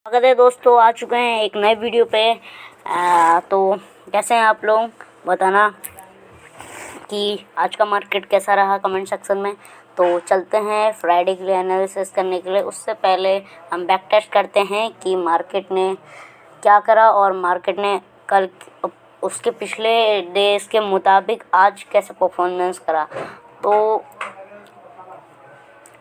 स्वागत है दोस्तों, आ चुके हैं एक नए वीडियो पे। तो कैसे हैं आप लोग, बताना कि आज का मार्केट कैसा रहा कमेंट सेक्शन में। तो चलते हैं फ्राइडे के लिए एनालिसिस करने के लिए। उससे पहले हम बैक टेस्ट करते हैं कि मार्केट ने क्या करा और मार्केट ने कल उसके पिछले डेज के मुताबिक आज कैसे परफॉर्मेंस करा। तो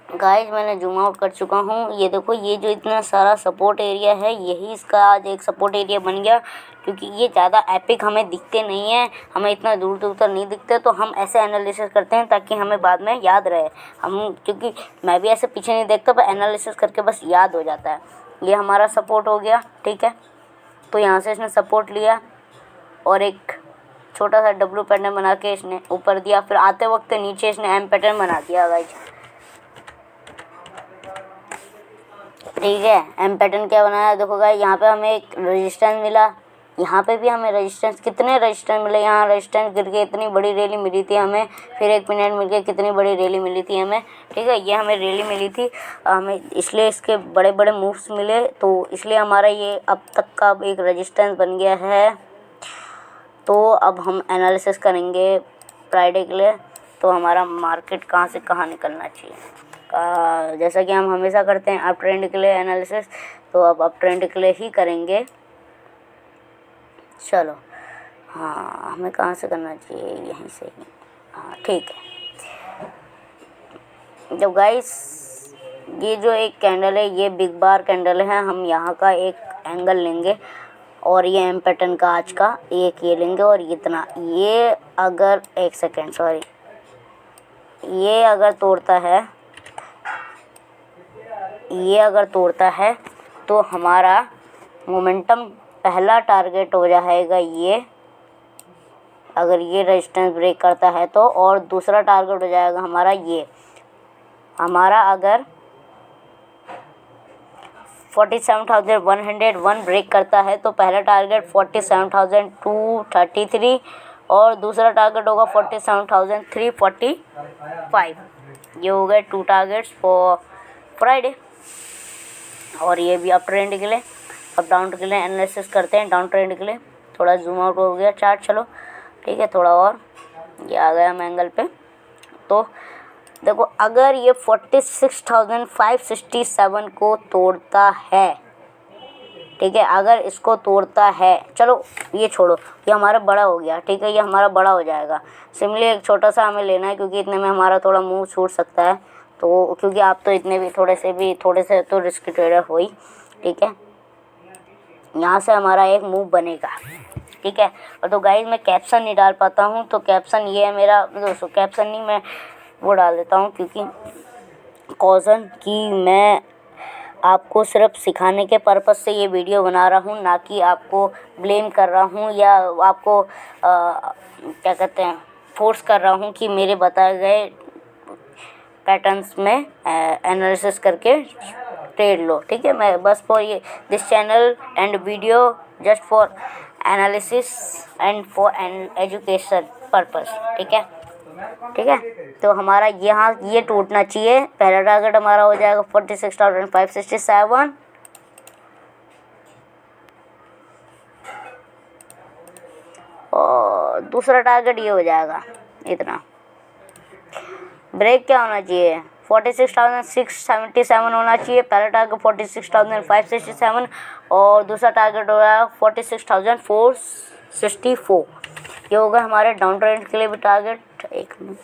गाइस मैंने जूम आउट कर चुका हूँ। ये देखो, ये जो इतना सारा सपोर्ट एरिया है, यही इसका आज एक सपोर्ट एरिया बन गया। क्योंकि ये ज़्यादा एपिक हमें दिखते नहीं हैं, हमें इतना दूर दूर तक नहीं दिखते, तो हम ऐसे एनालिसिस करते हैं ताकि हमें बाद में याद रहे। क्योंकि मैं भी ऐसे पीछे नहीं देखता, पर एनालिसिस करके बस याद हो जाता है। ये हमारा सपोर्ट हो गया, ठीक है। तो यहाँ से इसने सपोर्ट लिया और एक छोटा सा डब्ल्यू पैटर्न बना के इसने ऊपर दिया। फिर आते वक्त नीचे इसने एम पैटर्न बना दिया गाइस, ठीक है। एम पैटर्न क्या बनाया देखो गाइस, यहाँ पे हमें एक रेजिस्टेंस मिला, यहाँ पे भी हमें रेजिस्टेंस, कितने रेजिस्टेंस मिले। यहाँ रेजिस्टेंस गिर के इतनी बड़ी रैली मिली थी हमें, फिर एक मिनट मिल के कितनी बड़ी रैली मिली थी हमें, ठीक है। ये हमें रैली मिली थी हमें, इसलिए इसके बड़े बड़े मूव्स मिले, तो इसलिए हमारा ये अब तक का एक रेजिस्टेंस बन गया है। तो अब हम एनालिसिस करेंगे फ्राइडे के लिए। तो हमारा मार्केट कहाँ से कहाँ निकलना चाहिए, जैसा कि हम हमेशा करते हैं अप ट्रेंड के लिए एनालिसिस, तो अब अप ट्रेंड के लिए ही करेंगे। चलो, हाँ, हमें कहाँ से करना चाहिए, यहीं से ही, हाँ ठीक है। तो गाइस ये जो एक कैंडल है, ये बिग बार कैंडल है। हम यहाँ का एक एंगल लेंगे और ये एम पैटर्न का आज का एक ये लेंगे और इतना, ये अगर एक सेकेंड सॉरी, ये अगर तोड़ता है तो हमारा मोमेंटम पहला टारगेट हो जाएगा ये, अगर ये रेजिस्टेंस ब्रेक करता है तो। और दूसरा टारगेट हो जाएगा हमारा ये, हमारा अगर 47,101 ब्रेक करता है तो पहला टारगेट 47,233 और दूसरा टारगेट होगा 47,345। ये हो गए 2 टारगेट्स फॉर फ्राइडे। और ये भी अप ट्रेंड के लिए, अब डाउन के लिए एनालिसिस करते हैं। डाउन ट्रेंड के लिए थोड़ा जूम आउट हो गया चार्ट, चलो ठीक है, थोड़ा और ये आ गया हम एंगल पे। तो देखो, अगर ये 46,567 को तोड़ता है, ठीक है, अगर इसको तोड़ता है, चलो ये छोड़ो, ये हमारा बड़ा हो गया, ठीक है, ये हमारा बड़ा हो जाएगा। सिमिलरली एक छोटा सा हमें लेना है, क्योंकि इतने में हमारा थोड़ा मुंह छूट सकता है। तो क्योंकि आप तो इतने भी थोड़े से तो रिस्क ट्रेडर हो ही, ठीक है। यहाँ से हमारा एक मूव बनेगा, ठीक है। और तो गाइस मैं कैप्शन नहीं डाल पाता हूँ, तो कैप्शन ये है मेरा दोस्तों, कैप्शन नहीं, मैं वो डाल देता हूँ, क्योंकि कॉजन कि मैं आपको सिर्फ सिखाने के पर्पज़ से ये वीडियो बना रहा हूँ, ना कि आपको ब्लेम कर रहा हूँ या आपको क्या कहते हैं, फोर्स कर रहा हूँ कि मेरे बताए गए पैटर्न्स में एनालिसिस करके ट्रेड लो, ठीक है। मैं बस फॉर ये this channel and video just for analysis and for education purpose, ठीक है, ठीक है। तो हमारा यहाँ ये टूटना चाहिए। पहला टारगेट हमारा हो जाएगा 46,567 और दूसरा टारगेट ये हो जाएगा इतना। ब्रेक क्या होना चाहिए, 46,677 होना चाहिए। पहला टारगेट 46,567 और दूसरा टारगेट हो रहा है 46,464। ये होगा हमारे डाउन ट्रेंड के लिए भी टारगेट। एक मिनट,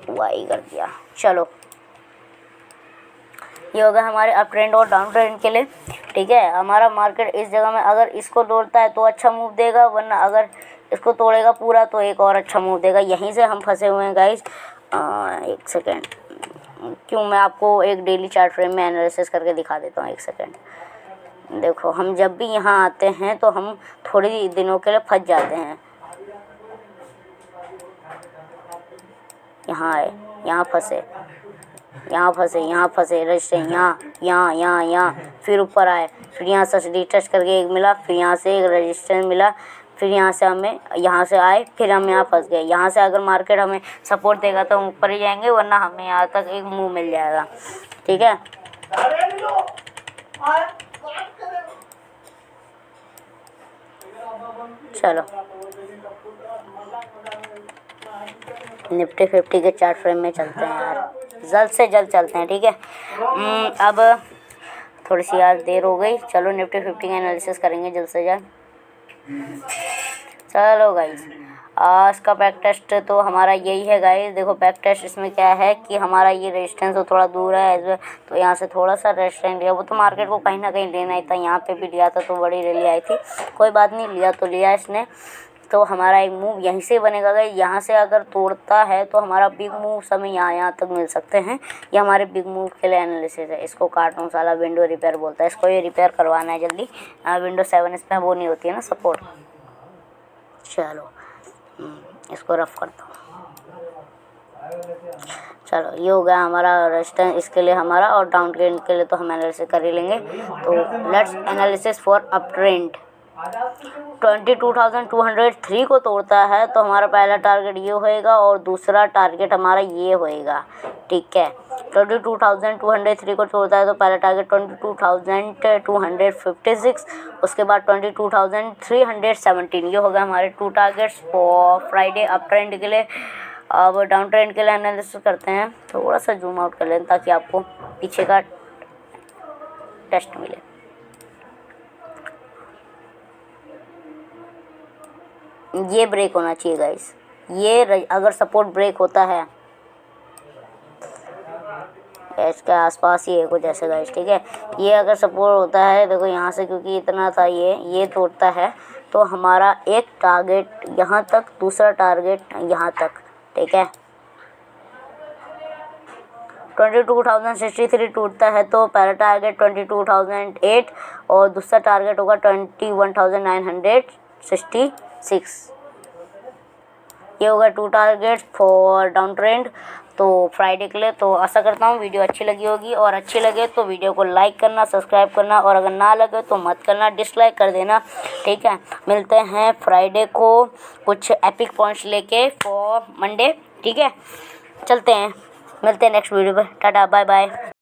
वाई कर दिया, चलो ये होगा हमारे अप ट्रेंड और डाउन ट्रेंड के लिए, ठीक है। हमारा मार्केट इस जगह में अगर इसको तोड़ता है तो अच्छा मूव देगा, वरना अगर इसको तोड़ेगा पूरा तो एक और अच्छा मूव देगा। यहीं से हम फंसे हुए हैं गाइस। एक सेकेंड, क्यों, मैं आपको एक डेली चार्ट फ्रेम में एनालिसिस करके दिखा देता हूँ। एक सेकेंड, देखो, हम जब भी यहाँ आते हैं तो हम थोड़ी दिनों के लिए फंस जाते हैं। यहाँ आए, यहाँ फंसे, रजिस्टर यहाँ, फिर ऊपर आए, फिर यहाँ से रिटच करके एक मिला, फिर यहाँ से एक रजिस्टेंस मिला, फिर यहाँ से आए, फिर हम यहाँ फंस गए। यहाँ से अगर मार्केट हमें सपोर्ट देगा तो हम ऊपर ही जाएंगे, वरना हमें यहाँ तक एक मूव मिल जाएगा, ठीक है। चलो निफ्टी 50 के चार्ट फ्रेम में चलते हैं यार, जल्द से जल्द चलते हैं, ठीक है। अब थोड़ी सी आज देर हो गई, चलो निफ्टी 50 का एनालिसिस करेंगे जल्द से जल्द। चलो गाइस, आज का बैक टेस्ट तो हमारा यही है गाइस। देखो बैक टेस्ट इसमें क्या है कि हमारा ये रेजिस्टेंस तो थोड़ा दूर है, तो यहाँ से थोड़ा सा रेजिस्टेंस लिया। वो तो मार्केट को कहीं ना कहीं लेना ही था, यहाँ पे भी लिया था तो बड़ी रैली आई थी, कोई बात नहीं, लिया तो लिया इसने। तो हमारा एक मूव यहीं से बनेगा गाइस, यहाँ से अगर तोड़ता है तो हमारा बिग मूव हमें यहाँ तक मिल सकते हैं। ये हमारे बिग मूव के लिए एनालिसिस है। इसको कार्टून साला विंडो रिपेयर बोलता है, इसको ये रिपेयर करवाना है जल्दी। विंडो 7 इसमें वो नहीं होती है ना सपोर्ट। चलो इसको रफ करता हूँ। चलो ये हो गया हमारा रेजिस्टेंस इसके लिए हमारा, और डाउन ट्रेंड के लिए तो हम एनालिसिस कर ही लेंगे। तो let's analysis for up trend. 22,203 को तोड़ता है तो हमारा पहला टारगेट ये होएगा और दूसरा टारगेट हमारा ये होएगा, ठीक है। 22,203 को तोड़ता है तो पहला टारगेट 22,256, उसके बाद 22,317। ये होगा हमारे 2 targets for Friday up trend के लिए। अब डाउन ट्रेंड के लिए एनालिसिस करते हैं, थोड़ा सा जूम आउट कर लें ताकि आपको पीछे का टेस्ट मिले। ये ब्रेक होना चाहिए गाइस, ये अगर सपोर्ट ब्रेक होता है इसके आसपास ही है कुछ ऐसे गाइस, ठीक है। ये अगर सपोर्ट होता है, देखो यहाँ से क्योंकि इतना था, ये तोड़ता है तो हमारा एक टारगेट यहाँ तक, दूसरा टारगेट यहाँ तक, ठीक है। 22,063 टूटता है तो पहला टारगेट 22,008 और दूसरा टारगेट होगा 21,966। ये होगा 2 टारगेट्स फॉर डाउन ट्रेंड तो फ्राइडे के लिए। तो आशा करता हूँ वीडियो अच्छी लगी होगी, और अच्छी लगे तो वीडियो को लाइक करना, सब्सक्राइब करना, और अगर ना लगे तो मत करना, डिसलाइक कर देना, ठीक है। मिलते हैं फ्राइडे को कुछ एपिक पॉइंट्स लेके फॉर मंडे, ठीक है। चलते हैं, मिलते हैं नेक्स्ट वीडियो पे। Tata bye bye.